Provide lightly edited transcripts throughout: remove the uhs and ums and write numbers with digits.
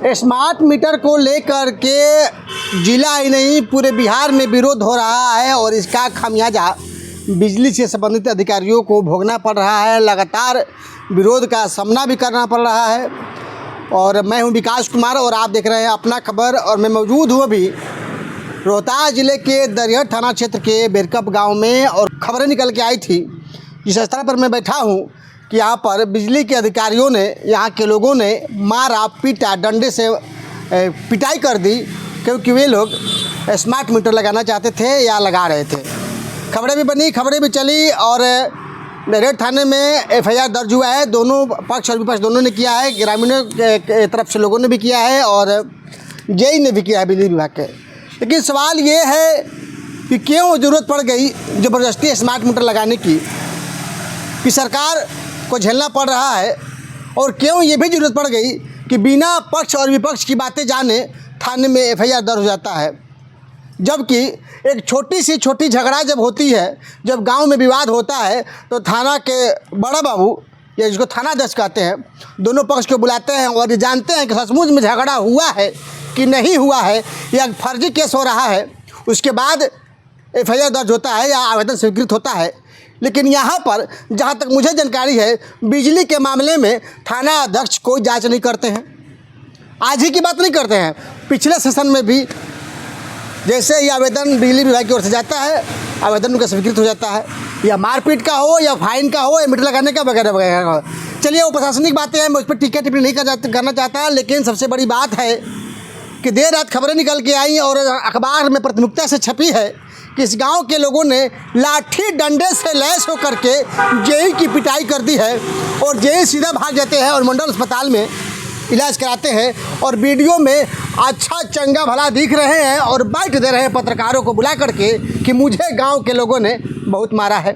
Smart meter को लेकर के जिला ही नहीं पूरे बिहार में विरोध हो रहा है और इसका खामियाजा बिजली से संबंधित अधिकारियों को भोगना पड़ रहा है। लगातार विरोध का सामना भी करना पड़ रहा है। और मैं हूं विकास कुमार और आप देख रहे हैं अपना खबर। और मैं मौजूद हूं अभी रोहतास ज़िले के दरिहट थाना क्षेत्र के बेरकप गांव में और खबरें निकल के आई थी जिस स्थल पर मैं बैठा हूं कि यहाँ पर बिजली के अधिकारियों ने, यहाँ के लोगों ने मारा पीटा, डंडे से पिटाई कर दी क्योंकि वे लोग स्मार्ट मीटर लगाना चाहते थे या लगा रहे थे। खबरें भी बनी, खबरें भी चली और दरिहट थाने में FIR दर्ज हुआ है। दोनों पक्ष और विपक्ष दोनों ने किया है, ग्रामीणों के तरफ से लोगों ने भी किया है और JE ने भी किया है बिजली विभाग के। लेकिन सवाल ये है कि क्यों ज़रूरत पड़ गई ज़बरदस्ती स्मार्ट मीटर लगाने की, कि सरकार को झेलना पड़ रहा है। और क्यों ये भी ज़रूरत पड़ गई कि बिना पक्ष और विपक्ष की बातें जाने थाने में FIR दर्ज हो जाता है। जबकि एक छोटी झगड़ा जब होती है, जब गांव में विवाद होता है तो थाना के बड़ा बाबू या जिसको थानाध्यक्ष कहते हैं, दोनों पक्ष को बुलाते हैं और ये जानते हैं कि सचमुच में झगड़ा हुआ है कि नहीं हुआ है या फर्जी केस हो रहा है। उसके बाद FIR दर्ज होता है या आवेदन स्वीकृत होता है। लेकिन यहाँ पर जहाँ तक मुझे जानकारी है, बिजली के मामले में थाना अध्यक्ष कोई जांच नहीं करते हैं। आज ही की बात नहीं करते हैं, पिछले सेशन में भी जैसे ही आवेदन बिजली विभाग की ओर से जाता है, आवेदन उनका स्वीकृत हो जाता है, या मारपीट का हो या फाइन का हो या मीटर लगाने का वगैरह वगैरह। चलिए वो प्रशासनिक बातें हैं, मैं उस पर टिक्का टिप्पणी नहीं करना चाहता। लेकिन सबसे बड़ी बात है कि देर रात खबरें निकल के आई और अखबार में प्राथमिकता से छपी है कि इस गांव के लोगों ने लाठी डंडे से लैस होकर के JE की पिटाई कर दी है और JE सीधा भाग जाते हैं और मंडल अस्पताल में इलाज कराते हैं। और वीडियो में अच्छा चंगा भला दिख रहे हैं और बाइट दे रहे हैं पत्रकारों को बुला करके कि मुझे गांव के लोगों ने बहुत मारा है।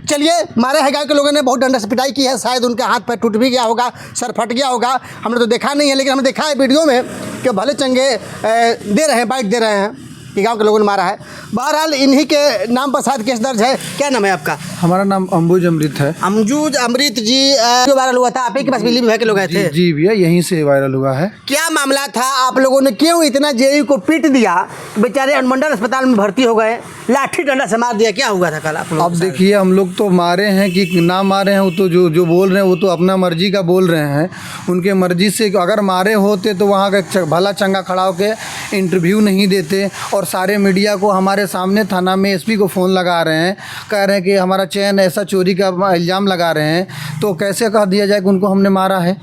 चलिए, मारे हैं गांव के लोगों ने, बहुत डंडे से पिटाई की है, शायद उनका हाथ पैर टूट भी गया होगा, सर फट गया होगा, हमने तो देखा नहीं है। लेकिन हमने देखा है वीडियो में कि भले चंगे दे रहे हैं, बाइट दे रहे हैं कि गांव के लोगों ने मारा है। बहरहाल इन्हीं के नाम पर शायद केस दर्ज है। क्या नाम है आपका? हमारा नाम अंबुज अमृत है। अंबुज अमृत जी, जो वायरल हुआ था आप ही के पास बिजली विभाग के लोग आए थे? जी भैया, यहीं से वायरल हुआ है। क्या मामला था? आप लोगों ने क्यों इतना JE को पीट दिया? बेचारे अनुमंडल अस्पताल में भर्ती हो गए, लाठी डंडा से मार दिया। क्या हुआ था कल आप लोग? अब देखिए, हम लोग तो मारे हैं कि ना मारे हैं, वो तो जो बोल रहे हैं वो तो अपना मर्जी का बोल रहे हैं। उनके मर्जी से अगर मारे होते तो वहाँ का भला चंगा खड़ा होकर इंटरव्यू नहीं देते और सारे मीडिया को हमारे सामने थाना में SP को फ़ोन लगा रहे हैं, कह रहे हैं कि हमारा चैन ऐसा चोरी का इल्ज़ाम लगा रहे हैं। तो कैसे कह दिया जाए कि उनको हमने मारा है?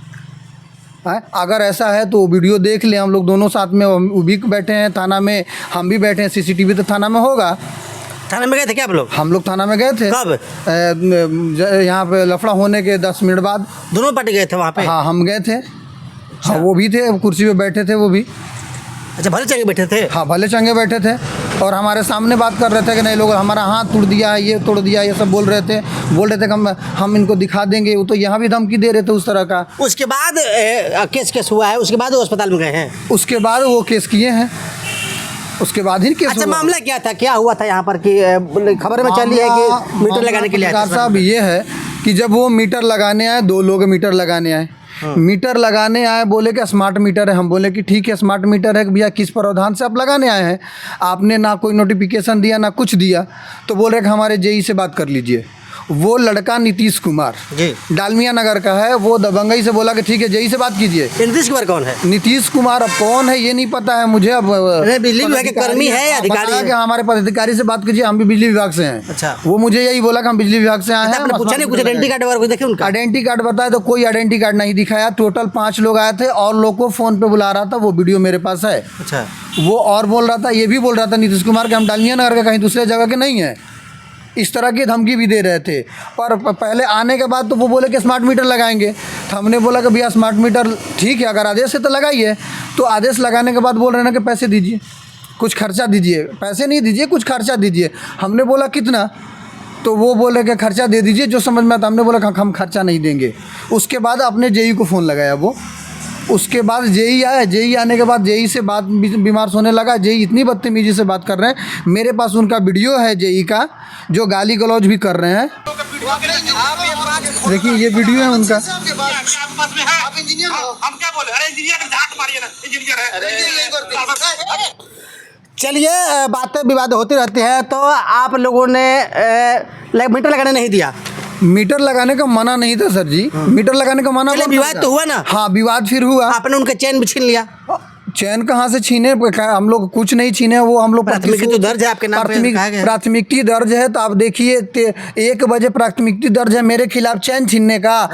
अगर ऐसा है तो वीडियो देख ले। हम लोग दोनों साथ में वो भी बैठे हैं थाना में, हम भी बैठे हैं, CCTV तो थाना में होगा। थाना में गए थे क्या आप लोग? हम लोग थाना में गए थे। कब? यहाँ पे लफड़ा होने के 10 मिनट बाद। दोनों पार्टी गए थे वहाँ पे? हाँ, हम गए थे। हाँ, वो भी थे, कुर्सी पे बैठे थे वो भी। अच्छा, भले चंगे बैठे थे? हाँ, भले चंगे बैठे थे और हमारे सामने बात कर रहे थे कि नहीं लोग हमारा हाथ तोड़ दिया है, ये तोड़ दिया, ये सब बोल रहे थे कि हम इनको दिखा देंगे। वो तो यहाँ भी धमकी दे रहे थे उस तरह का। उसके बाद केस हुआ है, उसके बाद वो अस्पताल में गए हैं? उसके बाद वो केस किए हैं, उसके बाद ही केस। अच्छा, मामला क्या था, क्या हुआ था यहाँ पर कि खबर में चली है कि मीटर लगाने के लिए? साहब, ये है कि जब वो मीटर लगाने आए, 2 लोग मीटर लगाने आए। मीटर लगाने आए, बोले कि स्मार्ट मीटर है। हम बोले कि ठीक है, स्मार्ट मीटर है, भैया किस प्रावधान से आप लगाने आए हैं? आपने ना कोई नोटिफिकेशन दिया ना कुछ दिया। तो बोल रहे कि हमारे JE से बात कर लीजिए। वो लड़का नीतीश कुमार जी डालमिया नगर का है, वो दबंगई से बोला कि ठीक है JE से बात कीजिए। नीतीश कुमार कौन है? नीतीश कुमार अब कौन है ये नहीं पता है मुझे। अब बिजली विभाग के कर्मी है या अधिकारी है? कि हमारे पदाधिकारी से बात कीजिए, हम भी बिजली विभाग से हैं। अच्छा, वो मुझे यही बोला कि हम बिजली विभाग से आए हैं। पूछा नहीं कुछ आइडेंटी कार्ड वगैरह देखे उनका? आइडेंटी कार्ड बताया तो कोई आइडेंटी कार्ड नहीं दिखाया। टोटल 5 लोग आए थे और लोग को फ़ोन पे बुला रहा था, वो वीडियो मेरे पास है। अच्छा, वो और बोल रहा था, ये भी बोल रहा था नीतीश कुमार के हम डालमिया नगर के कहीं दूसरे जगह के नहीं है। इस तरह की धमकी भी दे रहे थे। पर पहले आने के बाद तो वो बोले कि स्मार्ट मीटर लगाएंगे। तो हमने बोला कि भैया स्मार्ट मीटर ठीक है, अगर आदेश है तो लगाइए। तो आदेश लगाने के बाद बोल रहे हैं कि पैसे दीजिए, कुछ खर्चा दीजिए। पैसे नहीं दीजिए, कुछ खर्चा दीजिए। हमने बोला कितना? तो वो बोले कि खर्चा दे दीजिए जो समझ में आता। हमने बोला कि हम खर्चा नहीं देंगे। उसके बाद अपने JE को फ़ोन लगाया वो। उसके बाद JE आया। JE आने के बाद JE से बात बीमार होने लगा। JE इतनी बदतमीजी से बात कर रहे हैं। मेरे पास उनका वीडियो है JE का, जो गाली गलौज भी कर रहे हैं। देखिए, ये वीडियो है उनका। हम क्या बोले? अरे इंजीनियर चलिए, बातें विवाद होती रहती है। तो आप लोगों ने मीटर लगाने नहीं दिया? मीटर लगाने का मना नहीं था सर जी, मीटर लगाने का मना चलिए, कौन विवाद था? तो हुआ ना? हाँ, विवाद फिर हुआ। आपने उनका चैन भी छीन लिया। चैन कहाँ से छीने? हम लोग कुछ नहीं छीने, वो हम लोग प्राथमिकी तो दर्ज है आपके नाम पे, कहा गया है। प्राथमिकी दर्ज है। तो आप देखिए 1 बजे प्राथमिकी दर्ज है मेरे खिलाफ चैन छीनने का।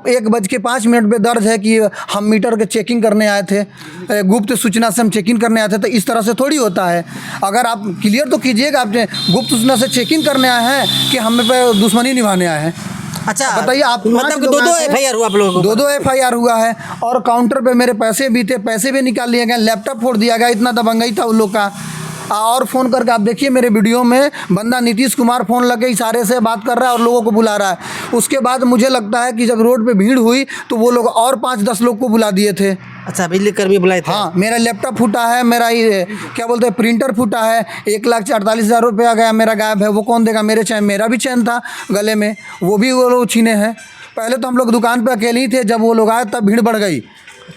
1:05 पे दर्ज है कि हम मीटर के चेकिंग करने आए थे, गुप्त सूचना से हम चेकिंग करने आए थे। तो इस तरह से थोड़ी होता है। अगर आप क्लियर तो कीजिएगा, आपने गुप्त सूचना से चेकिंग करने आए हैं कि हम पे दुश्मनी निभाने आए हैं? अच्छा, बताइए आप। मतलब 2-2 FIR हुआ आप लोगों को? 2-2 FIR हुआ है। और काउंटर पे मेरे पैसे भी थे, पैसे भी निकाल लिए गए, लैपटॉप फोड़ दिया गया। इतना दबंगई था उन लोग का। और फ़ोन करके आप देखिए मेरे वीडियो में, बंदा नीतीश कुमार फ़ोन लगे इशारे से बात कर रहा है और लोगों को बुला रहा है। उसके बाद मुझे लगता है कि जब रोड पे भीड़ हुई तो वो लोग और 5-10 लोग को बुला दिए थे। अच्छा, बिजली कर्मी बुलाए थे? हाँ, मेरा लैपटॉप फूटा है, मेरा ये क्या बोलते हैं प्रिंटर फूटा है, 1,48,000 रुपया गया मेरा, गायब है। वो कौन देगा? मेरा भी चैन था गले में, वो भी वो लोग छीने हैं। पहले तो हम लोग दुकान पे अकेले ही थे, जब वो लोग आए तब भीड़ बढ़ गई।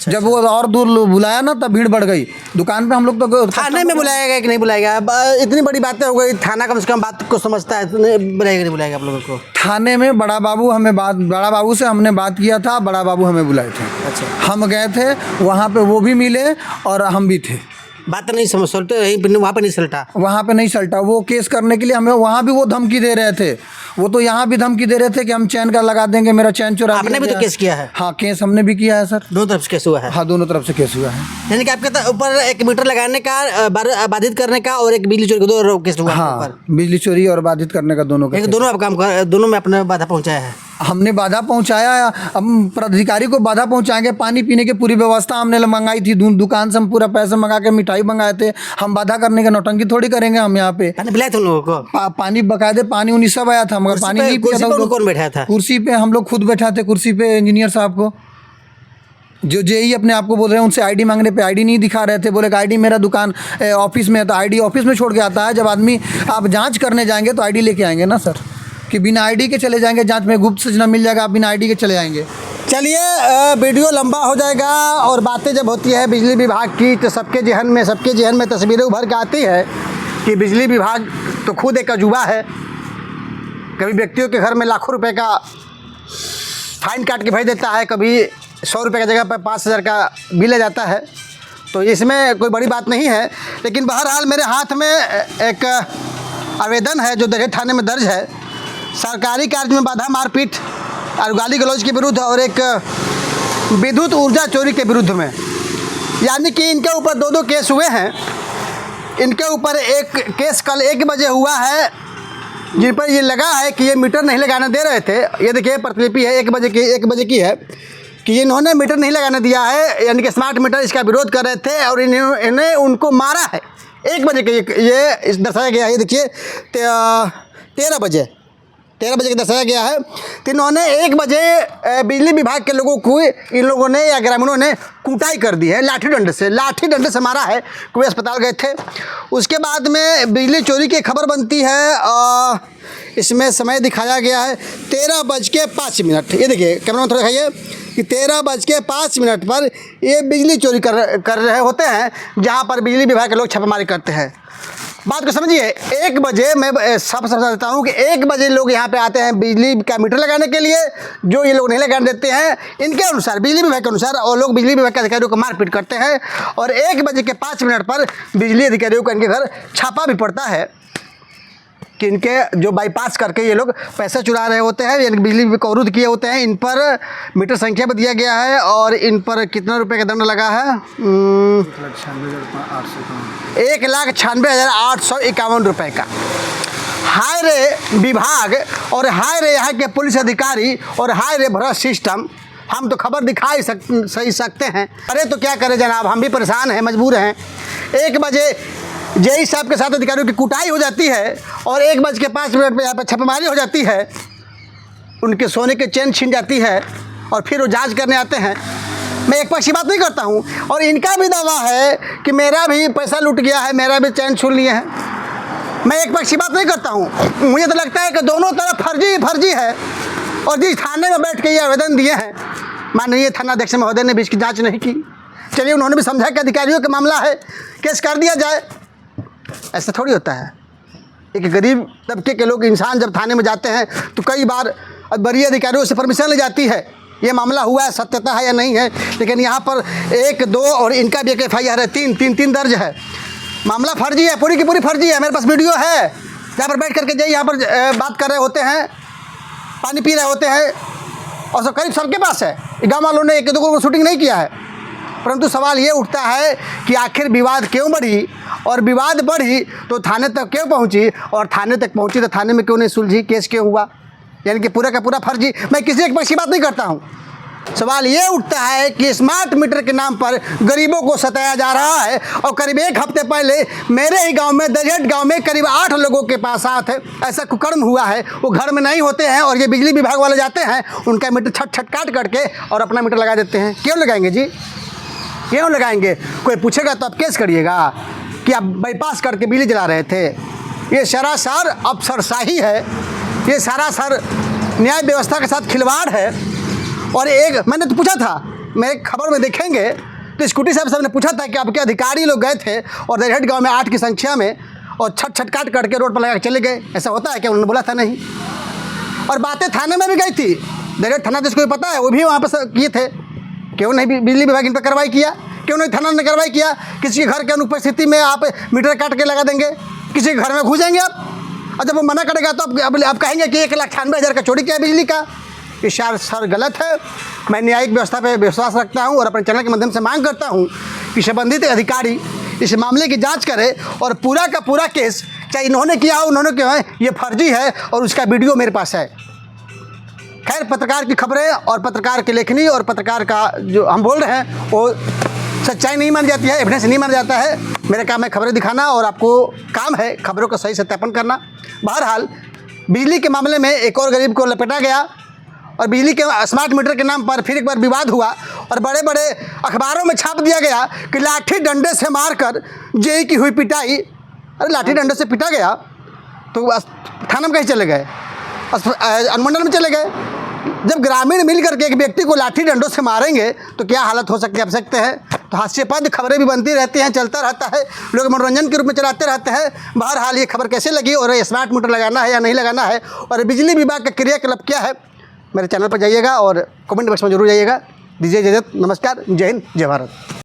जब वो और दूर बुलाया ना तब भीड़ बढ़ गई। दुकान पे हम लोग तो थाने में बुलाया गया कि नहीं बुलाया गया? इतनी बड़ी बातें हो गई, थाना कम से कम बात को समझता है। बुलाएगा नहीं बुलाएगा आप लोगों को? थाने में बड़ा बाबू से हमने बात किया था, बड़ा बाबू हमें बुलाए थे। अच्छा, हम गए थे वहाँ पे, वो भी मिले और हम भी थे। बात नहीं समझ सलटे, वहाँ पे नहीं सलटा? वहाँ पे नहीं सलटा। वो केस करने के लिए हमें वहाँ भी वो धमकी दे रहे थे। वो तो यहाँ भी धमकी दे रहे थे कि हम चैन का लगा देंगे, मेरा चैन चुरा दिया। आपने भी तो केस किया है? हाँ, केस हमने भी किया है सर। दोनों तरफ से केस हुआ है? हाँ, दोनों तरफ से केस हुआ है। यानी कि आपके ऊपर एक मीटर लगाने का, बाधित करने का और एक बिजली चोरी का, 2 केस हुआ? हाँ, बिजली चोरी और बाधित करने का दोनों का। दोनों आप काम कर, दोनों में अपने बाधा पहुँचाया है? हमने बाधा पहुंचाया। हम प्राधिकारी को बाधा पहुंचाएंगे। पानी पीने की पूरी व्यवस्था हमने मंगाई थी, दुकान से हम पूरा पैसे मंगा के मिठाई मंगाए थे। हम बाधा करने का नौटंकी थोड़ी करेंगे हम यहाँ पे। पानी पिलाए थे उन लोगों को? पानी बकायदे, पानी उन्हीं सब आया था, मगर पानी नहीं पिया था। कौन बैठा था कुर्सी पे? हम लोग खुद बैठा थे कुर्सी पे। इंजीनियर साहब को, जो जेई अपने आप को बोल रहे हैं, उनसे आईडी मांगने पे आईडी नहीं दिखा रहे थे। बोले कि आईडी मेरा दुकान ऑफिस में है। तो आईडी ऑफिस में छोड़ के आता है? जब आदमी आप जांच करने जाएंगे तो आईडी लेके आएंगे ना सर, कि बिना आईडी के चले जाएंगे जांच में? गुप्त सूचना मिल जाएगा, आप बिना आईडी के चले जाएंगे? चलिए, वीडियो लंबा हो जाएगा। और बातें जब होती है बिजली विभाग की तो सबके जहन में तस्वीरें उभर के आती है कि बिजली विभाग तो खुद एक अजूबा है। कभी व्यक्तियों के घर में लाखों रुपए का फाइन काट के भेज देता है, कभी 100 रुपये की जगह पर 5,000 का बिल आ जाता है। तो इसमें कोई बड़ी बात नहीं है। लेकिन बहरहाल मेरे हाथ में एक आवेदन है जो दरहेज थाने में दर्ज है, सरकारी कार्य में बाधा, मारपीट और गाली गलौज के विरुद्ध और एक विद्युत ऊर्जा चोरी के विरुद्ध में। यानी कि इनके ऊपर 2 केस हुए हैं। इनके ऊपर एक केस कल 1 बजे हुआ है, जिन पर ये लगा है कि ये मीटर नहीं लगाने दे रहे थे। ये देखिए प्रतिलिपि है 1 बजे की है कि इन्होंने मीटर नहीं लगाने दिया है, यानी कि स्मार्ट मीटर, इसका विरोध कर रहे थे और इन्हें उनको मारा है 1 बजे के। ये दर्शाया गया है, ये देखिए 13 बजे के दर्शाया गया है। तो इन्होंने 1 बजे बिजली विभाग के लोगों को, इन लोगों ने या ग्रामीणों ने कुटाई कर दी है लाठी डंडे से मारा है। कोई अस्पताल गए थे। उसके बाद में बिजली चोरी की खबर बनती है। इसमें समय दिखाया गया है 13:05। ये देखिए कैमरा में थोड़ा दिखाइए कि 13:05 पर ये बिजली चोरी कर रहे होते हैं, जहाँ पर बिजली विभाग के लोग छापेमारी करते हैं। बात को समझिए, 1 बजे मैं सब समझा देता हूँ कि 1 बजे लोग यहाँ पे आते हैं बिजली का मीटर लगाने के लिए, जो ये लोग नहीं लगाने देते हैं इनके अनुसार, बिजली विभाग के अनुसार। और लोग बिजली विभाग के अधिकारियों को मारपीट करते हैं और 1:05 पर बिजली अधिकारियों का इनके घर छापा भी पड़ता है कि इनके जो बाईपास करके ये लोग पैसे चुरा रहे होते हैं, यानी बिजली को अवरुद्ध किए होते हैं। इन पर मीटर संख्या भी दिया गया है और इन पर कितना रुपए का दंड लगा है? 1,96,851 रुपये का। हाय रे विभाग और हाय रे यहाँ के पुलिस अधिकारी और हाय रे भ्रष्ट सिस्टम। हम तो खबर दिखा ही सही सकते हैं, अरे तो क्या करें जनाब, हम भी परेशान हैं, मजबूर हैं। 1 बजे जेई साहब के साथ अधिकारियों की कुटाई हो जाती है और 1:05 पर यहाँ पर छापेमारी हो जाती है। उनके सोने के चेन छीन जाती है और फिर वो जांच करने आते हैं। मैं एक पक्षी बात नहीं करता हूँ और इनका भी दावा है कि मेरा भी पैसा लूट गया है, मेरा भी चैन छीन लिए हैं। मैं एक पक्षी बात नहीं करता हूँ। मुझे तो लगता है कि दोनों तरफ फर्जी है। और जिस थाने में बैठ के ये आवेदन दिए हैं, माननीय थानाध्यक्ष महोदय ने भी इसकी जाँच नहीं की। चलिए उन्होंने भी समझा कि अधिकारियों का मामला है, केस कर दिया जाए। ऐसा थोड़ी होता है। एक गरीब तबके के लोग इंसान जब थाने में जाते हैं तो कई बार बड़ी अधिकारियों से परमिशन ले जाती है, ये मामला हुआ है, सत्यता है या नहीं है। लेकिन यहाँ पर 1, 2 और इनका भी एक FIR है, 3 दर्ज है। मामला फर्जी है, पूरी की पूरी फर्जी है। मेरे पास वीडियो है जहाँ पर बैठ करके जाइए, यहाँ पर बात कर रहे होते हैं, पानी पी रहे होते हैं, और सब करीब सबके पास है। गाँव वालों ने 1-2 को शूटिंग नहीं किया है। परंतु सवाल ये उठता है कि आखिर विवाद क्यों बढ़ी, और विवाद बढ़ी तो थाने तक क्यों पहुंची, और थाने तक पहुंची तो थाने में क्यों नहीं सुलझी, केस क्यों हुआ। यानी कि पूरा का पूरा फर्जी। मैं किसी एक पक्ष की बात नहीं करता हूं। सवाल ये उठता है कि स्मार्ट मीटर के नाम पर गरीबों को सताया जा रहा है। और करीब 1 हफ्ते पहले मेरे ही गांव में, दरिहट गांव में करीब 8 लोगों के पास साथ ऐसा कुकर्म हुआ है। वो घर में नहीं होते हैं और ये बिजली विभाग वाले जाते हैं, उनका मीटर छट काट करके और अपना मीटर लगा देते हैं। क्यों लगाएंगे जी, क्यों लगाएंगे? कोई पूछेगा तो आप केस करिएगा कि आप बाईपास करके बिजली जला रहे थे। ये सरासर अफसरशाही है, ये सरासर न्याय व्यवस्था के साथ खिलवाड़ है। और एक मैंने तो पूछा था, मैं एक खबर में देखेंगे तो स्कूटी साहब ने पूछा था कि आपके अधिकारी लोग गए थे और दरिहट गांव में 8 की संख्या में और छट काट करके रोड पर लगा के चले गए, ऐसा होता है क्या? उन्होंने बोला था नहीं। और बातें थाने में भी गई थी, दरिहट थाना जिसको भी पता है वो भी वहाँ पर किए थे। क्यों नहीं बिजली विभाग इन पर कार्रवाई किया? क्यों नहीं थाना ने कार्रवाई किया? किसी के घर के अनुपस्थिति में आप मीटर काट के लगा देंगे, किसी के घर में घुसेंगे आप, और जब वो मना करेगा तो आप कहेंगे कि 1,98,000 का चोरी किया है बिजली का। ये सर गलत है। मैं न्यायिक व्यवस्था पर विश्वास रखता हूँ और अपने चैनल के माध्यम से मांग करता हूँ कि संबंधित अधिकारी इस मामले की जाँच करे और पूरा का पूरा केस, चाहे इन्होंने किया हो उन्होंने किया है, ये फर्जी है और उसका वीडियो मेरे पास है। खैर, पत्रकार की खबरें और पत्रकार की लेखनी और पत्रकार का जो हम बोल रहे हैं वो सच्चाई नहीं मानी जाती है, एविडेंस नहीं माना जाता है। मेरा काम है खबरें दिखाना और आपको काम है खबरों का सही सत्यापन करना। बहरहाल, बिजली के मामले में एक और गरीब को लपेटा गया और बिजली के स्मार्ट मीटर के नाम पर फिर एक बार विवाद हुआ और बड़े बड़े अखबारों में छाप दिया गया कि लाठी डंडे से मारकर जेई की हुई पिटाई। अरे लाठी डंडे से पिटा गया तो थाना में कहीं चले गए, अनुमंडल में चले गए। जब ग्रामीण मिल करके एक व्यक्ति को लाठी डंडों से मारेंगे तो क्या हालत हो सकती है, आप सकते हैं। तो हास्यास्पद खबरें भी बनती रहती हैं, चलता रहता है, लोग मनोरंजन के रूप में चलाते रहते हैं। बहरहाल, ये खबर कैसे लगी और ये स्मार्ट मीटर लगाना है या नहीं लगाना है और बिजली विभाग का क्रियाकलाप क्या है, मेरे चैनल पर जाइएगा और कमेंट बॉक्स में जरूर जाइएगा। दीजिए इजाज़त, नमस्कार, जय हिंद, जय भारत।